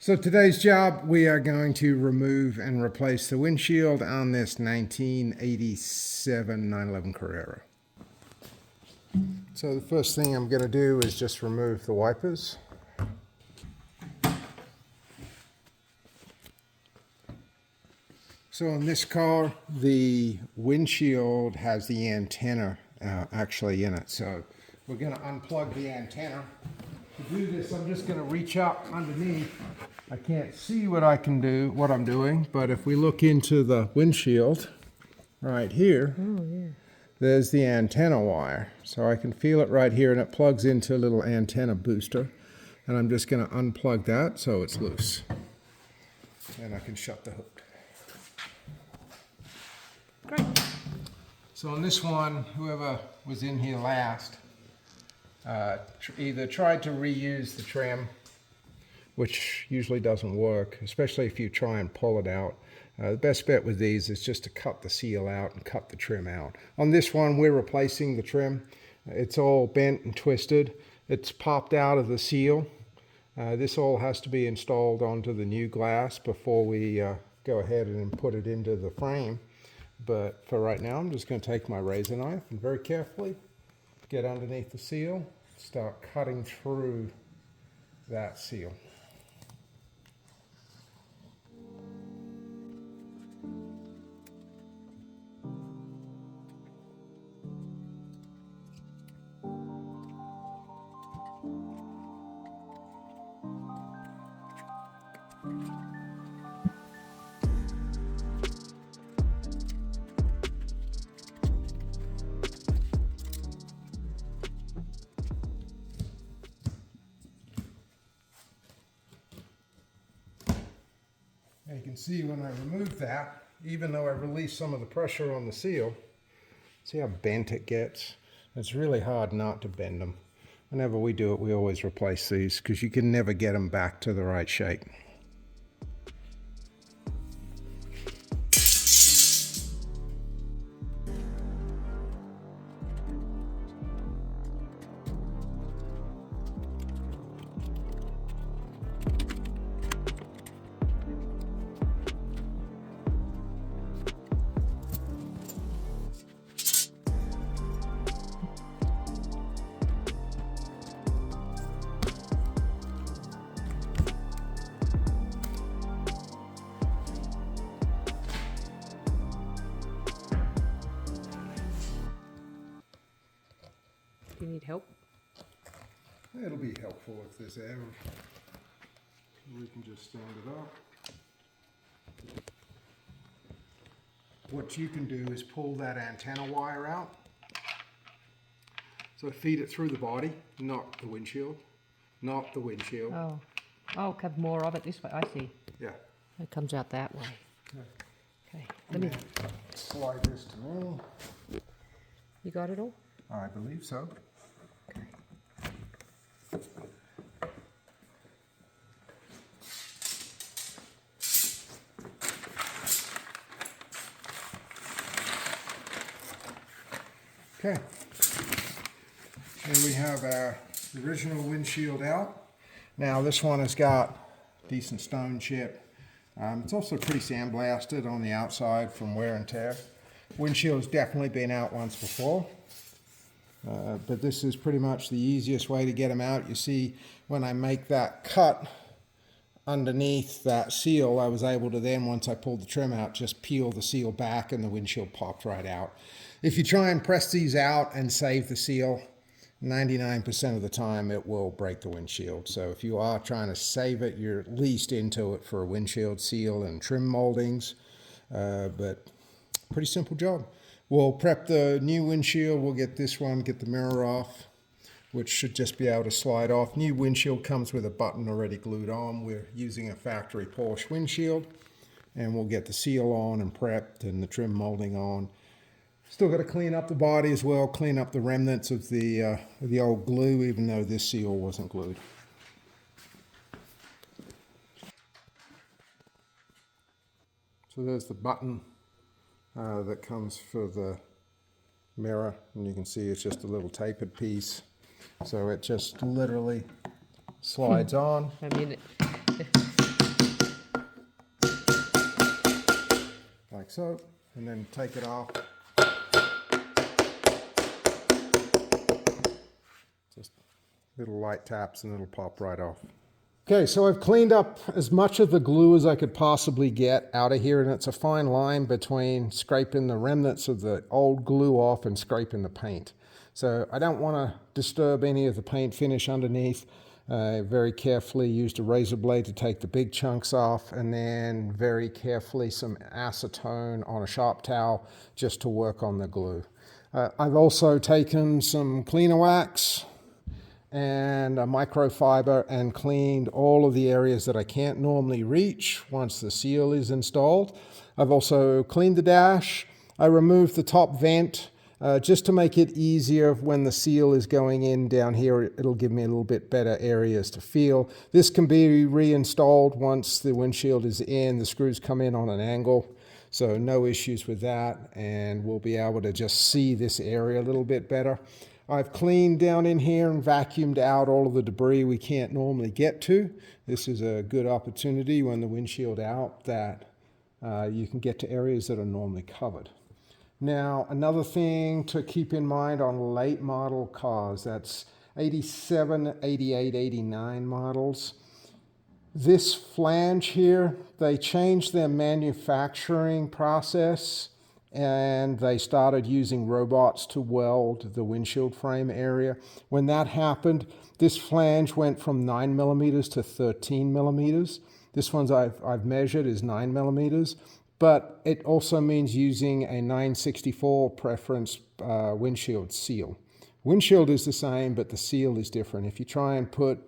So today's job, we are going to remove and replace the windshield on this 1987 911 Carrera. So the first thing I'm going to do is just remove the wipers. So on this car, the windshield has the antenna actually in it. So we're going to unplug the antenna. To do this, I'm just going to reach up underneath. I can't see what I'm doing, but if we look into the windshield right here, there's the antenna wire. So I can feel it right here, and it plugs into a little antenna booster. And I'm just going to unplug that so it's loose. And I can shut the hood. Great. So on this one, whoever was in here last either tried to reuse the trim, which usually doesn't work, especially if you try and pull it out. The best bet with these is just to cut the seal out and cut the trim out. On this one, we're replacing the trim. It's all bent and twisted. It's popped out of the seal. This all has to be installed onto the new glass before we go ahead and put it into the frame. But for right now, I'm just going to take my razor knife and very carefully get underneath the seal, start cutting through that seal. And you can see when I remove that, even though I release some of the pressure on the seal, see how bent it gets? It's really hard not to bend them. Whenever we do it, we always replace these because you can never get them back to the right shape. Do you need help? It'll be helpful if there's air. We can just stand it up. What you can do is pull that antenna wire out. So feed it through the body, not the windshield. Not the windshield. Oh, have more of it this way. I see. Yeah. It comes out that way. Okay. Let And me. then slide this to me. You got it all? I believe so. Okay. Okay. And we have our original windshield out. Now this one has got decent stone chip. It's also pretty sandblasted on the outside from wear and tear. Windshield's definitely been out once before. But this is pretty much the easiest way to get them out. You see, when I make that cut underneath that seal, I was able to then, once I pulled the trim out, just peel the seal back and the windshield popped right out. If you try and press these out and save the seal, 99% of the time it will break the windshield. So if you are trying to save it, you're at least into it for a windshield seal and trim moldings. But pretty simple job. We'll prep the new windshield. We'll get this one, get the mirror off, which should just be able to slide off. New windshield comes with a button already glued on. We're using a factory Porsche windshield, and we'll get the seal on and prepped and the trim molding on. Still got to clean up the body as well, clean up the remnants of the old glue, even though this seal wasn't glued. So there's the button that comes for the mirror, and you can see it's just a little tapered piece. So it just literally slides on. I mean, like so, and then take it off. Just little light taps and it'll pop right off. Okay, so I've cleaned up as much of the glue as I could possibly get out of here, and it's a fine line between scraping the remnants of the old glue off and scraping the paint. So I don't want to disturb any of the paint finish underneath. I very carefully used a razor blade to take the big chunks off, and then very carefully some acetone on a sharp towel just to work on the glue. I've also taken some cleaner wax and a microfiber and cleaned all of the areas that I can't normally reach once the seal is installed. I've also cleaned the dash. I removed the top vent just to make it easier when the seal is going in down here. It'll give me a little bit better areas to feel. This can be reinstalled once the windshield is in. The screws come in on an angle, so no issues with that, and we'll be able to just see this area a little bit better. I've cleaned down in here and vacuumed out all of the debris we can't normally get to. This is a good opportunity when the windshield's out that you can get to areas that are normally covered. Now, another thing to keep in mind on late model cars, that's 87, 88, 89 models. This flange here, they changed their manufacturing process and they started using robots to weld the windshield frame area. When that happened, this flange went from 9 millimeters to 13 millimeters. This one I've measured is 9 millimeters, but it also means using a 964 preference windshield seal. Windshield is the same, but the seal is different. If you try and put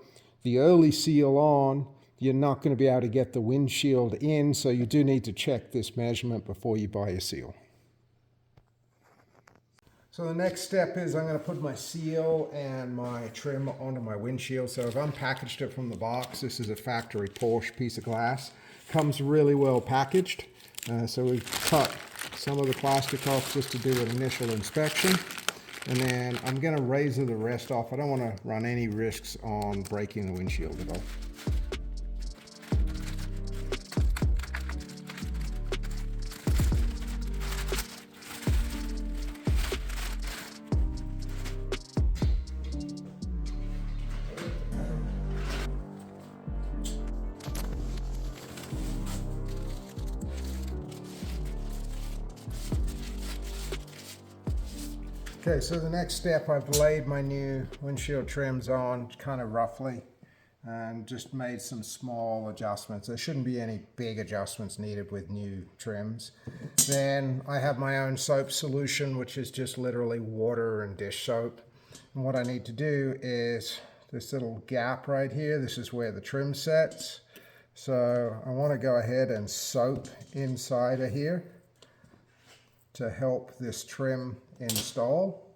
the early seal on, you're not going to be able to get the windshield in, so you do need to check this measurement before you buy a seal. So the next step is I'm going to put my seal and my trim onto my windshield. So I've unpackaged it from the box. This is a factory Porsche piece of glass. Comes really well packaged. So we've cut some of the plastic off just to do an initial inspection. And then I'm going to razor the rest off. I don't want to run any risks on breaking the windshield at all. Okay, so the next step, I've laid my new windshield trims on kind of roughly and just made some small adjustments. There shouldn't be any big adjustments needed with new trims. Then I have my own soap solution, which is just literally water and dish soap. And what I need to do is this little gap right here, this is where the trim sets. So I want to go ahead and soap inside of here to help this trim install.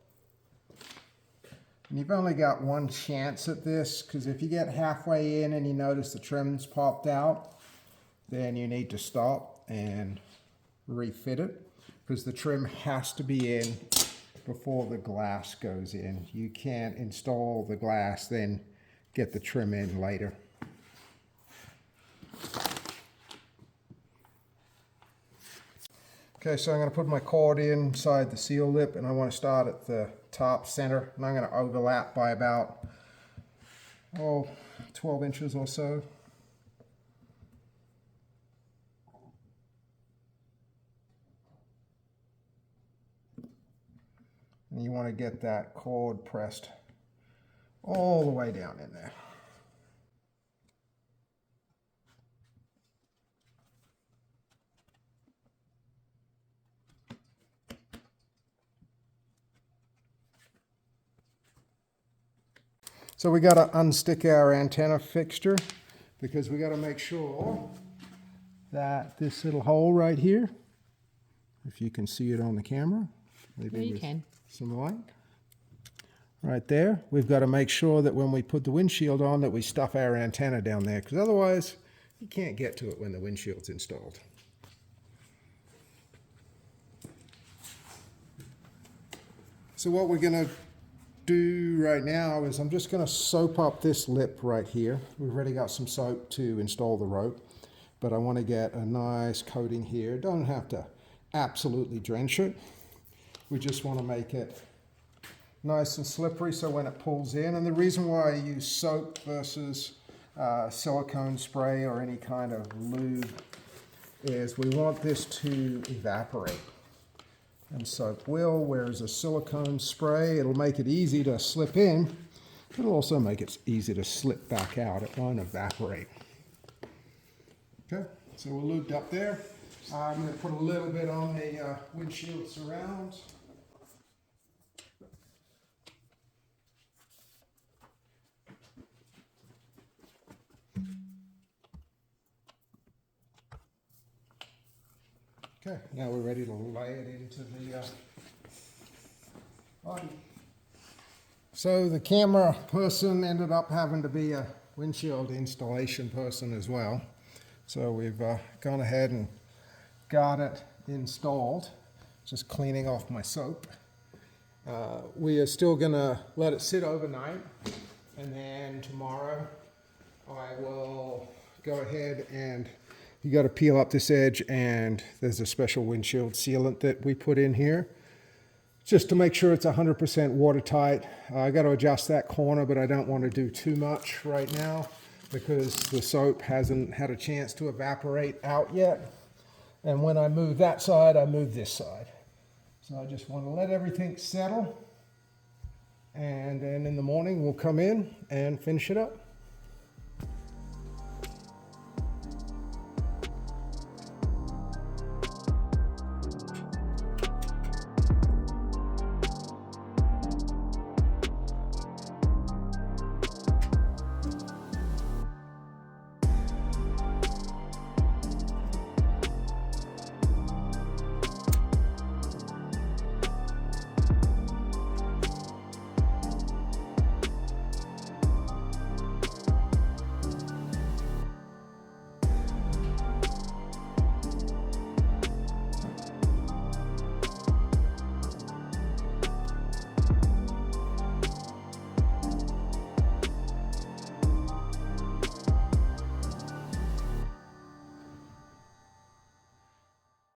And you've only got one chance at this, because if you get halfway in and you notice the trim's popped out, then you need to stop and refit it, because the trim has to be in before the glass goes in. You can't install the glass then get the trim in later. Okay, so I'm going to put my cord inside the seal lip, and I want to start at the top center, and I'm going to overlap by about 12 inches or so. And you want to get that cord pressed all the way down in there. So we got to unstick our antenna fixture, because we got to make sure that this little hole right here, if you can see it on the camera, maybe yeah, you can. Some light right there, we've got to make sure that when we put the windshield on that we stuff our antenna down there, because otherwise you can't get to it when the windshield's installed. So what we're going to do right now is I'm just going to soap up this lip right here. We've already got some soap to install the rope, but I want to get a nice coating here. Don't have to absolutely drench it. We just want to make it nice and slippery so when it pulls in. And the reason why I use soap versus silicone spray or any kind of lube is we want this to evaporate. And soap will, whereas a silicone spray, it'll make it easy to slip in. It'll also make it easy to slip back out. It won't evaporate. Okay, so we're lubed up there. I'm going to put a little bit on the windshield surrounds. Okay, now we're ready to lay it into the body. So the camera person ended up having to be a windshield installation person as well. So we've gone ahead and got it installed. Just cleaning off my soap. We are still gonna let it sit overnight, and then tomorrow I will go ahead and you got to peel up this edge, and there's a special windshield sealant that we put in here just to make sure it's 100% watertight. I got to adjust that corner, but I don't want to do too much right now because the soap hasn't had a chance to evaporate out yet. And when I move that side, I move this side. So I just want to let everything settle, and then in the morning we'll come in and finish it up.